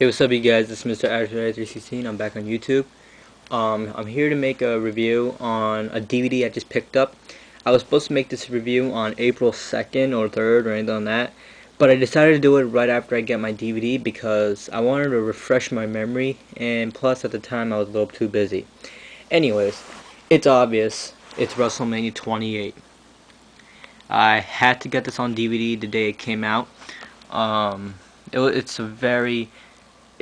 Hey, what's up, you guys? This is Mr. Attitude316. I'm back on YouTube. I'm here to make a review on a DVD I just picked up. I was supposed to make this review on April 2nd or 3rd or anything on that, but I decided to do it right after I get my DVD because I wanted to refresh my memory, and plus at the time I was a little too busy. Anyways, it's obvious. It's WrestleMania 28. I had to get this on DVD the day it came out.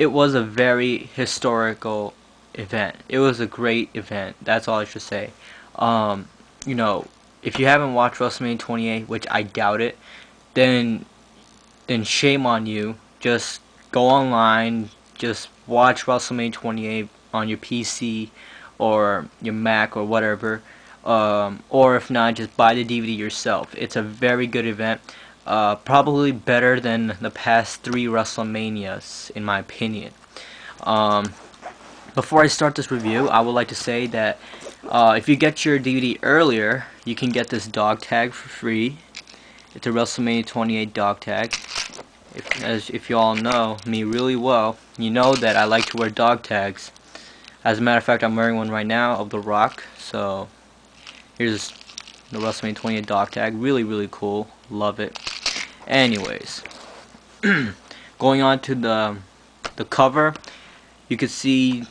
It was a very historical event. It was a great event. That's all I should say. You know, if you haven't watched WrestleMania 28, which I doubt it, then shame on you. Just go online, just watch WrestleMania 28 on your PC or your Mac or whatever. Or if not, just buy the DVD yourself. It's a very good event. Probably better than the past 3 WrestleManias, in my opinion. Before I start this review, I would like to say that if you get your DVD earlier, you can get this dog tag for free. It's a WrestleMania 28 dog tag. If you all know me really well, you know that I like to wear dog tags. As a matter of fact, I'm wearing one right now of The Rock. So here's the WrestleMania 28 dog tag. Really cool. Love it. Anyways, going on to the cover, you can see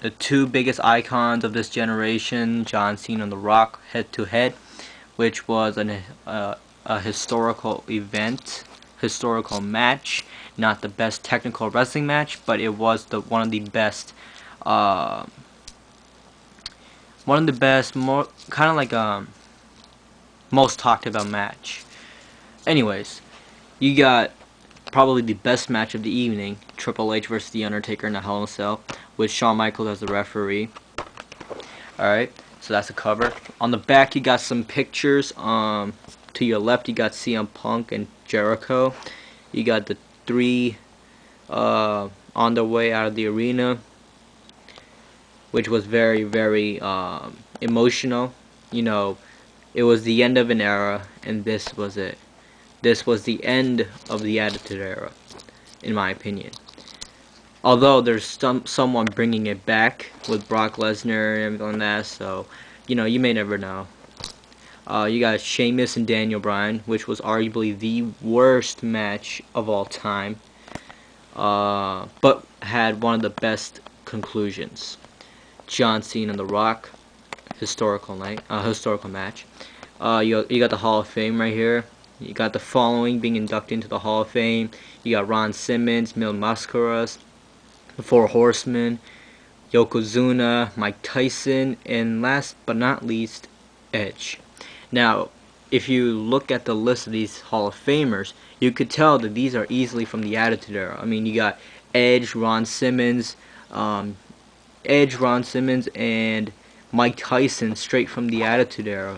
the 2 biggest icons of this generation, John Cena and The Rock, head to head, which was a historical event, historical match. Not the best technical wrestling match, but it was one of the best, more kind of like most talked about match. Anyways, you got probably the best match of the evening, Triple H versus The Undertaker in a Hell in a Cell, with Shawn Michaels as the referee. Alright, so that's the cover. On the back, you got some pictures. To your left, you got CM Punk and Jericho. You got the 3 on their way out of the arena, which was very emotional. You know, it was the end of an era, and this was it. This was the end of the Attitude Era, in my opinion. Although there's someone bringing it back with Brock Lesnar and everything like that, so you know, you may never know. You got Sheamus and Daniel Bryan, which was arguably the worst match of all time, but had one of the best conclusions. John Cena and The Rock, historical match. You got the Hall of Fame right here. You got the following being inducted into the Hall of Fame. You got Ron Simmons, Mil Mascaras, the 4 Horsemen, Yokozuna, Mike Tyson, and last but not least, Edge. Now, if you look at the list of these Hall of Famers, you could tell that these are easily from the Attitude Era. I mean, you got Edge, Ron Simmons, and Mike Tyson straight from the Attitude Era.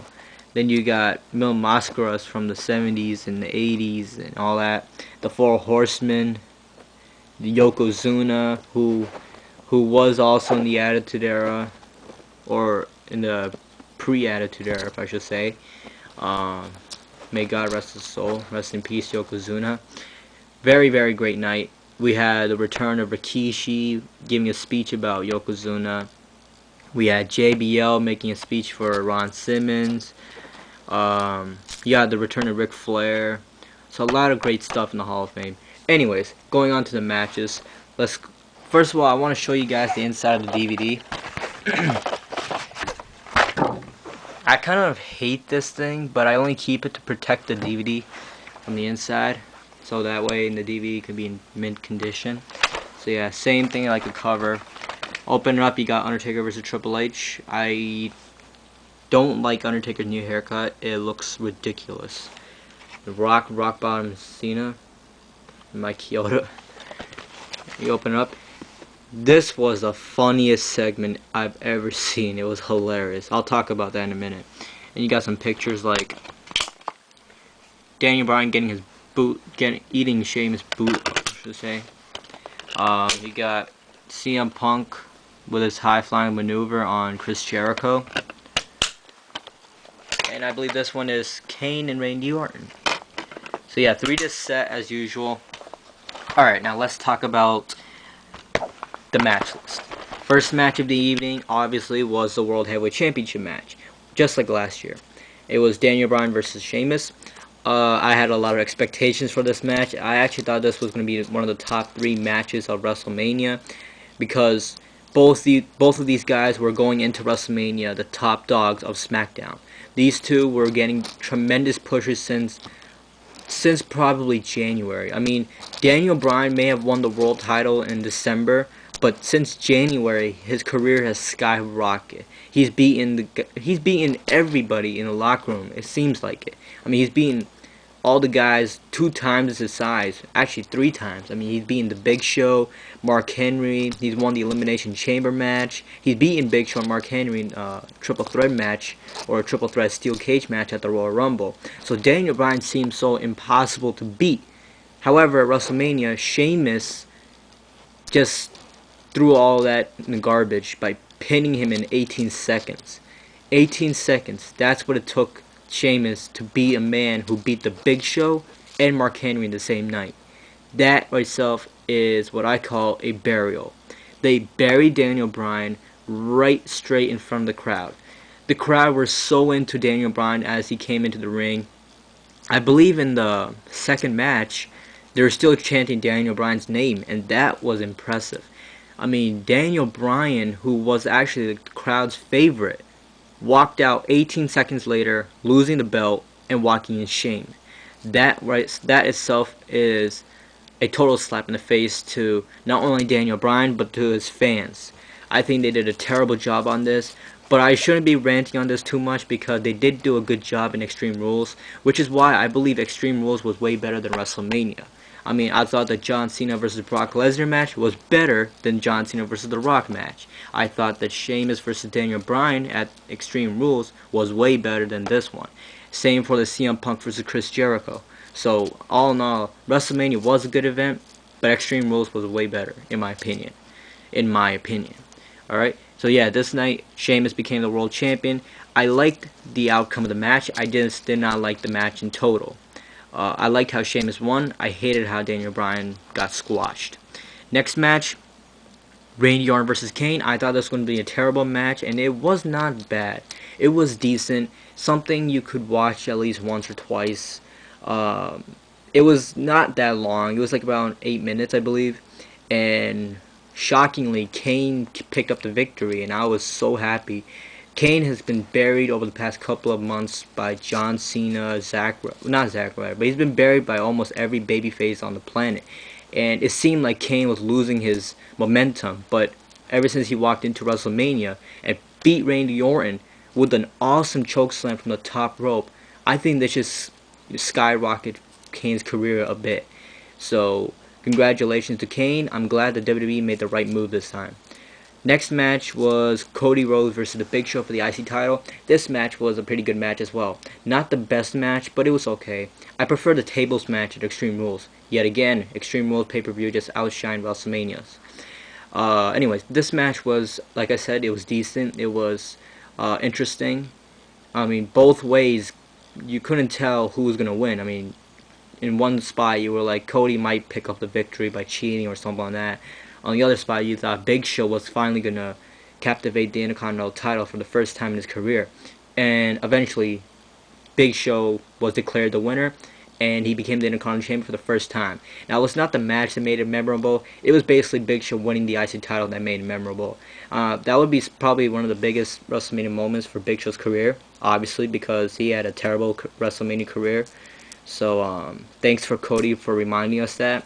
Then you got Mil Mascaras from the 70s and the 80s and all that. The 4 Horsemen, the Yokozuna, who was also in the Attitude Era, or in the pre-Attitude Era, if I should say. May God rest his soul. Rest in peace, Yokozuna. Very great night. We had the return of Rikishi giving a speech about Yokozuna. We had JBL making a speech for Ron Simmons. You had the return of Ric Flair. So a lot of great stuff in the Hall of Fame. Anyways, going on to the matches. First of all, I want to show you guys the inside of the DVD. I kind of hate this thing, but I only keep it to protect the DVD from the inside, so that way the DVD can be in mint condition. So yeah, same thing like the cover. Open it up, you got Undertaker versus Triple H. I don't like Undertaker's new haircut. It looks ridiculous. The Rock Bottom Cena, Mike Chioda. You open it up. This was the funniest segment I've ever seen. It was hilarious. I'll talk about that in a minute. And you got some pictures like Daniel Bryan getting his boot, eating Sheamus' boot, I should say. You got CM Punk with his high-flying maneuver on Chris Jericho. And I believe this one is Kane and Randy Orton. So yeah, 3-disc set as usual. Alright, now let's talk about the match list. First match of the evening, obviously, was the World Heavyweight Championship match, just like last year. It was Daniel Bryan versus Sheamus. I had a lot of expectations for this match. I actually thought this was going to be one of the top 3 matches of WrestleMania, because both of these guys were going into WrestleMania the top dogs of SmackDown. These two were getting tremendous pushes since probably January. I mean, Daniel Bryan may have won the world title in December, but since January, his career has skyrocketed. He's beaten everybody in the locker room. It seems like it. I mean, he's beaten all the guys 2 times his size, actually 3 times. I mean, he's beaten the Big Show, Mark Henry. He's won the Elimination Chamber match. He's beaten Big Show and Mark Henry in a triple threat match, or a triple threat steel cage match at the Royal Rumble. So Daniel Bryan seems so impossible to beat. However, at WrestleMania, Sheamus just threw all that in the garbage by pinning him in 18 seconds. 18 seconds. That's what it took Sheamus to be a man who beat the Big Show and Mark Henry the same night. That itself is what I call a burial. They buried Daniel Bryan right straight in front of the crowd. The crowd were so into Daniel Bryan as he came into the ring. I believe in the second match, they were still chanting Daniel Bryan's name, and that was impressive. I mean, Daniel Bryan, who was actually the crowd's favorite, walked out 18 seconds later, losing the belt and walking in shame. That itself is a total slap in the face to not only Daniel Bryan, but to his fans. I think they did a terrible job on this, but I shouldn't be ranting on this too much because they did do a good job in Extreme Rules, which is why I believe Extreme Rules was way better than WrestleMania. I mean, I thought the John Cena versus Brock Lesnar match was better than John Cena versus The Rock match. I thought that Sheamus versus Daniel Bryan at Extreme Rules was way better than this one. Same for the CM Punk versus Chris Jericho. So, all in all, WrestleMania was a good event, but Extreme Rules was way better, in my opinion. Alright? So yeah, this night, Sheamus became the world champion. I liked the outcome of the match. I just did not like the match in total. I liked how Sheamus won. I hated how Daniel Bryan got squashed. Next match, Randy Orton versus Kane. I thought this was going to be a terrible match, and it was not bad. It was decent. Something you could watch at least once or twice. It was not that long. It was like about 8 minutes, I believe. And shockingly, Kane picked up the victory, and I was so happy. Kane has been buried over the past couple of months by John Cena, not Zack Ryder, but he's been buried by almost every babyface on the planet. And it seemed like Kane was losing his momentum, but ever since he walked into WrestleMania and beat Randy Orton with an awesome chokeslam from the top rope, I think this just skyrocketed Kane's career a bit. So, congratulations to Kane. I'm glad the WWE made the right move this time. Next match was Cody Rhodes versus the Big Show for the IC title. This match was a pretty good match as well. Not the best match, but it was okay. I prefer the tables match at Extreme Rules. Yet again, Extreme Rules pay-per-view just outshined WrestleManias. Anyways, this match was, like I said, it was decent. It was interesting. I mean, both ways, you couldn't tell who was going to win. I mean, in one spot, you were like, Cody might pick up the victory by cheating or something like that. On the other spot, you thought Big Show was finally going to captivate the Intercontinental title for the first time in his career. And eventually, Big Show was declared the winner, and he became the Intercontinental Champion for the first time. Now, it was not the match that made it memorable. It was basically Big Show winning the IC title that made it memorable. That would be probably one of the biggest WrestleMania moments for Big Show's career, obviously, because he had a terrible WrestleMania career. So, thanks for Cody for reminding us that.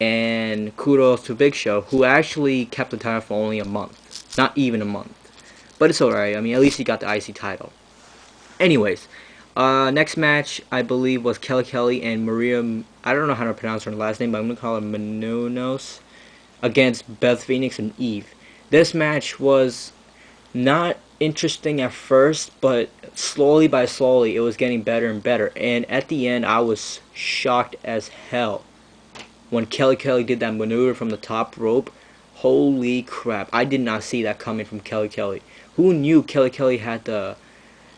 And kudos to Big Show, who actually kept the title for only a month. Not even a month. But it's alright. I mean, at least he got the IC title. Anyways, next match, I believe, was Kelly and Maria, I don't know how to pronounce her last name, but I'm going to call her Menounos, against Beth Phoenix and Eve. This match was not interesting at first, but slowly by slowly, it was getting better and better. And at the end, I was shocked as hell when Kelly did that maneuver from the top rope. Holy crap, I did not see that coming from Kelly. Who knew Kelly had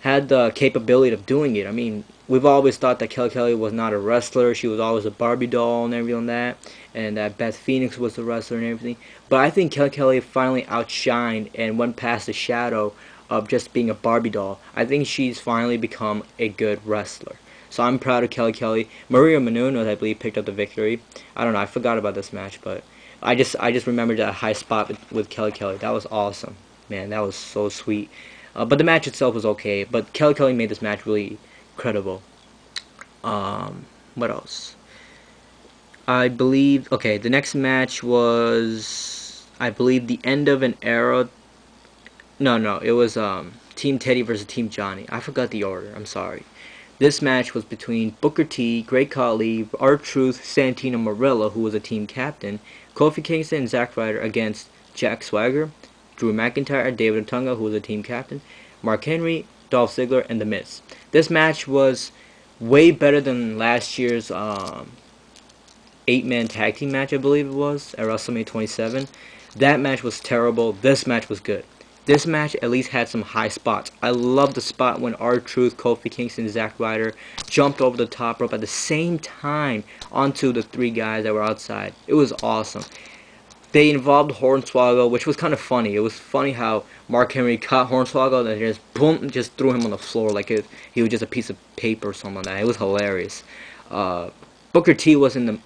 had the capability of doing it. I mean, we've always thought that Kelly Kelly was not a wrestler. She was always a Barbie doll and everything like that, and that Beth Phoenix was the wrestler and everything. But I think Kelly Kelly finally outshined and went past the shadow of just being a Barbie doll. I think she's finally become a good wrestler. So I'm proud of Kelly Kelly. Maria Menounos, I believe, picked up the victory. I don't know. I forgot about this match, but I just remembered that high spot with Kelly Kelly. That was awesome, man. That was so sweet. But the match itself was okay. But Kelly Kelly made this match really credible. What else? I believe. Okay, the next match was, I believe, the end of an era. No, it was Team Teddy versus Team Johnny. I forgot the order. I'm sorry. This match was between Booker T, Great Khali, R-Truth, Santino Marella, who was a team captain, Kofi Kingston, and Zack Ryder against Jack Swagger, Drew McIntyre, David Otunga, who was a team captain, Mark Henry, Dolph Ziggler, and The Miz. This match was way better than last year's 8-man tag team match, I believe it was, at WrestleMania 27. That match was terrible. This match was good. This match at least had some high spots. I love the spot when R-Truth, Kofi Kingston, and Zack Ryder jumped over the top rope at the same time onto the 3 guys that were outside. It was awesome. They involved Hornswoggle, which was kind of funny. It was funny how Mark Henry caught Hornswoggle and just boom, just threw him on the floor like he was just a piece of paper or something like that. It was hilarious. Booker T was in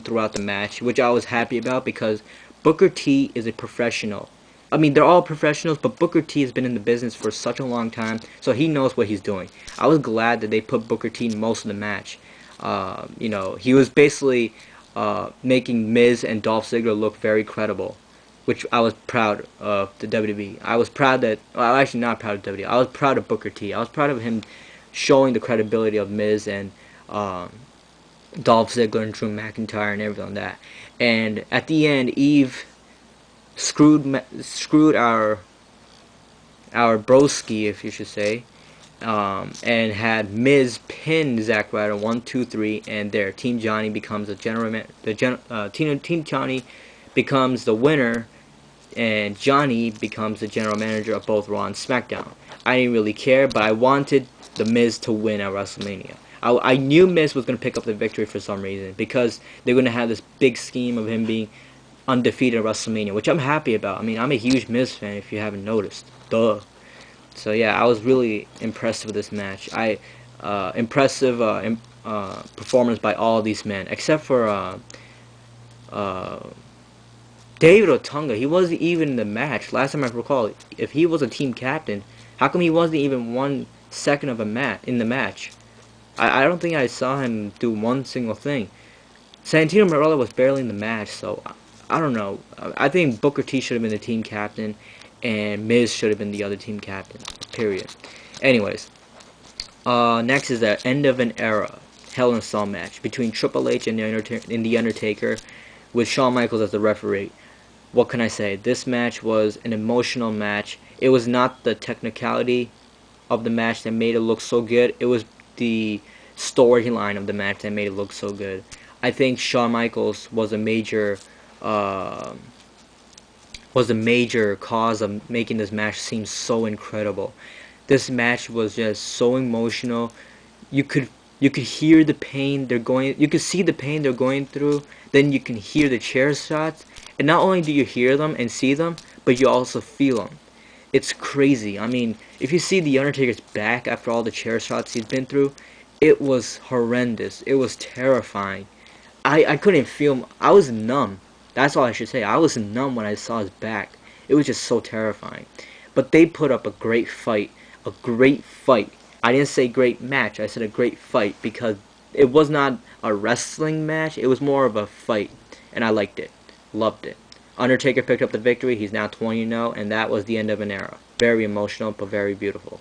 throughout the match, which I was happy about because Booker T is a professional. I mean, they're all professionals, but Booker T has been in the business for such a long time, so he knows what he's doing. I was glad that they put Booker T in most of the match. He was basically making Miz and Dolph Ziggler look very credible, which I was proud of the WWE. I was proud that, well, actually not proud of WWE. I was proud of Booker T. I was proud of him showing the credibility of Miz and Dolph Ziggler and Drew McIntyre and everything like that. And at the end, Eve screwed our broski, if you should say, and had Miz pin Zack Ryder 1, 2, 3, and there Team Johnny becomes Team Johnny becomes the winner, and Johnny becomes the general manager of both Raw and SmackDown. I didn't really care, but I wanted the Miz to win at WrestleMania. I knew Miz was going to pick up the victory for some reason because they're going to have this big scheme of him being undefeated at WrestleMania, which I'm happy about. I mean, I'm a huge Miz fan, if you haven't noticed. Duh. So yeah, I was really impressed with this match. Impressive performance by all these men, except for David Otunga. He wasn't even in the match. Last time I recall, if he was a team captain, how come he wasn't even 1 second of in the match? I don't think I saw him do one single thing. Santino Marella was barely in the match, so I don't know. I think Booker T should have been the team captain, and Miz should have been the other team captain. Period. Anyways, next is the end of an era Hell in a Cell match between Triple H and The Undertaker, with Shawn Michaels as the referee. What can I say? This match was an emotional match. It was not the technicality of the match that made it look so good. It was the storyline of the match that made it look so good. I think Shawn Michaels was a major cause of making this match seem so incredible. This match was just so emotional. You could hear the pain they're going. You could see the pain they're going through. Then you can hear the chair shots, and not only do you hear them and see them, but you also feel them. It's crazy. I mean, if you see the Undertaker's back after all the chair shots he's been through, it was horrendous. It was terrifying. I couldn't feel. I was numb. That's all I should say. I was numb when I saw his back. It was just so terrifying. But they put up a great fight. A great fight. I didn't say great match. I said a great fight because it was not a wrestling match. It was more of a fight. And I liked it. Loved it. Undertaker picked up the victory. He's now 20-0. And that was the end of an era. Very emotional, but very beautiful.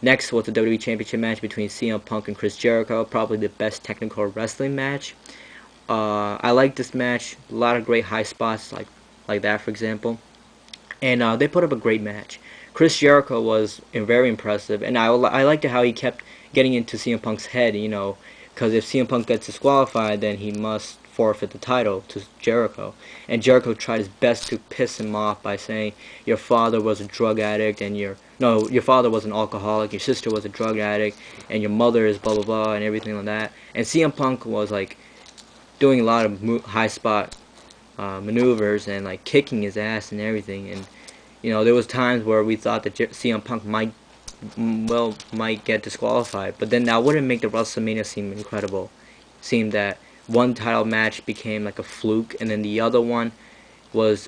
Next was the WWE Championship match between CM Punk and Chris Jericho. Probably the best technical wrestling match. I like this match. A lot of great high spots like that, for example. And they put up a great match. Chris Jericho was very impressive, and I liked how he kept getting into CM Punk's head, because if CM Punk gets disqualified, then he must forfeit the title to Jericho. And Jericho tried his best to piss him off by saying your father was a drug addict and your father was an alcoholic, your sister was a drug addict, and your mother is blah blah blah and everything like that. And CM Punk was like doing a lot of high spot maneuvers and like kicking his ass and everything. And there was times where we thought that CM Punk might get disqualified, but then that wouldn't make the WrestleMania seem incredible. Seemed that one title match became like a fluke, and then the other one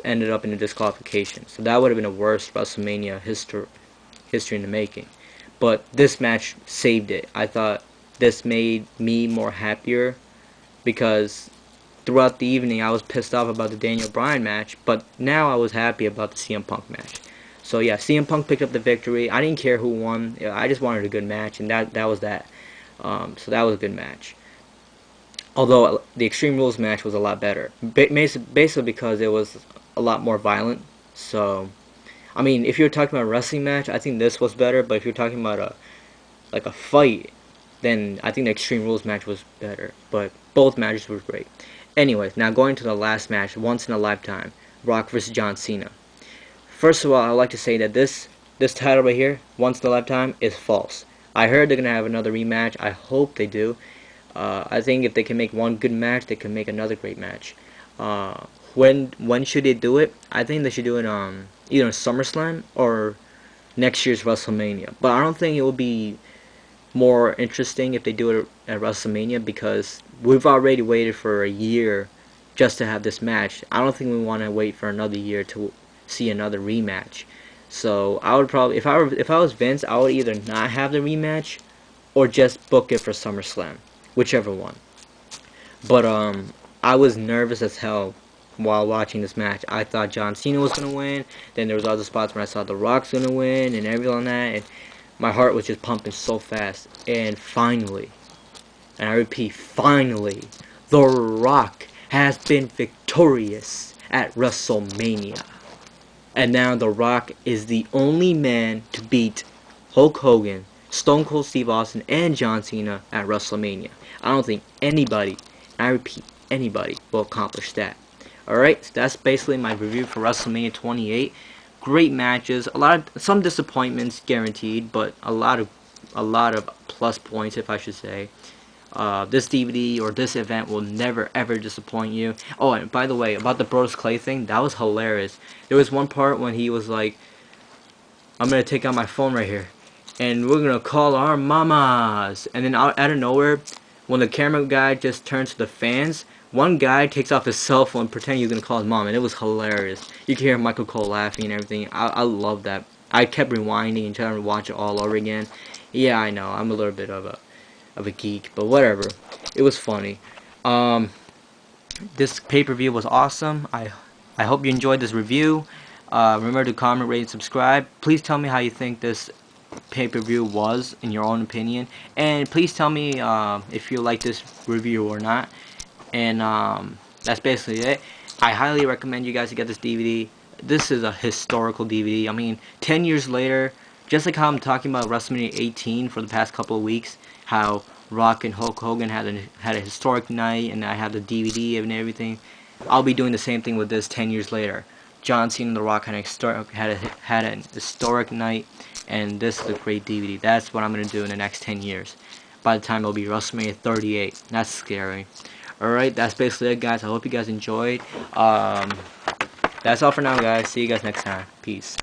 ended up in a disqualification. So that would have been the worst WrestleMania history in the making. But this match saved it. I thought this made me more happier because throughout the evening I was pissed off about the Daniel Bryan match, but now I was happy about the CM Punk match. So yeah, CM Punk picked up the victory. I didn't care who won. I just wanted a good match, and that was that. So that was a good match. Although the Extreme Rules match was a lot better, basically because it was a lot more violent. So, I mean, if you're talking about a wrestling match, I think this was better. But if you're talking about a fight, then I think the Extreme Rules match was better. But both matches were great. Anyways, now going to the last match, once in a lifetime, Rock vs. John Cena. First of all, I'd like to say that this title right here, once in a lifetime, is false. I heard they're gonna have another rematch. I hope they do. I think if they can make one good match, they can make another great match. When should they do it? I think they should do it either SummerSlam or next year's WrestleMania. But I don't think it will be more interesting if they do it at WrestleMania, because we've already waited for a year just to have this match. I don't think we want to wait for another year to see another rematch. So I would probably, if I was Vince, I would either not have the rematch or just book it for SummerSlam, whichever one. But I was nervous as hell while watching this match. I thought John Cena was gonna win. Then there was other spots where I saw The Rock's gonna win and everything like that. And my heart was just pumping so fast. And finally, and I repeat, finally, The Rock has been victorious at WrestleMania. And now The Rock is the only man to beat Hulk Hogan, Stone Cold Steve Austin, and John Cena at WrestleMania. I don't think anybody, and I repeat, anybody will accomplish that. Alright, so that's basically my review for WrestleMania 28. Great matches, some disappointments guaranteed, but a lot of plus points, if I should say. This DVD or this event will never ever disappoint you. Oh, and by the way, about the Brodus Clay thing, that was hilarious. There was one part when he was like, I'm gonna take out my phone right here, and we're gonna call our mamas. And then out of nowhere, when the camera guy just turns to the fans, one guy takes off his cell phone pretending he's gonna call his mom, and it was hilarious. You can hear Michael Cole laughing and everything. I love that. I kept rewinding and trying to watch it all over again. Yeah, I know, I'm a little bit of a geek, but whatever. It was funny. This pay-per-view was awesome. I hope you enjoyed this review. Remember to comment, rate, and subscribe. Please tell me how you think this pay-per-view was in your own opinion, and please tell me if you like this review or not. And that's basically it. I highly recommend you guys to get this DVD. This is a historical DVD. I mean, 10 years later, just like how I'm talking about WrestleMania 18 for the past couple of weeks, how Rock and Hulk Hogan had a historic night, and I have the DVD and everything. I'll be doing the same thing with this 10 years later. John Cena and The Rock had an historic night, and this is a great DVD. That's what I'm gonna do in the next 10 years. By the time it'll be WrestleMania 38. That's scary. Alright, that's basically it, guys. I hope you guys enjoyed. That's all for now, guys. See you guys next time. Peace.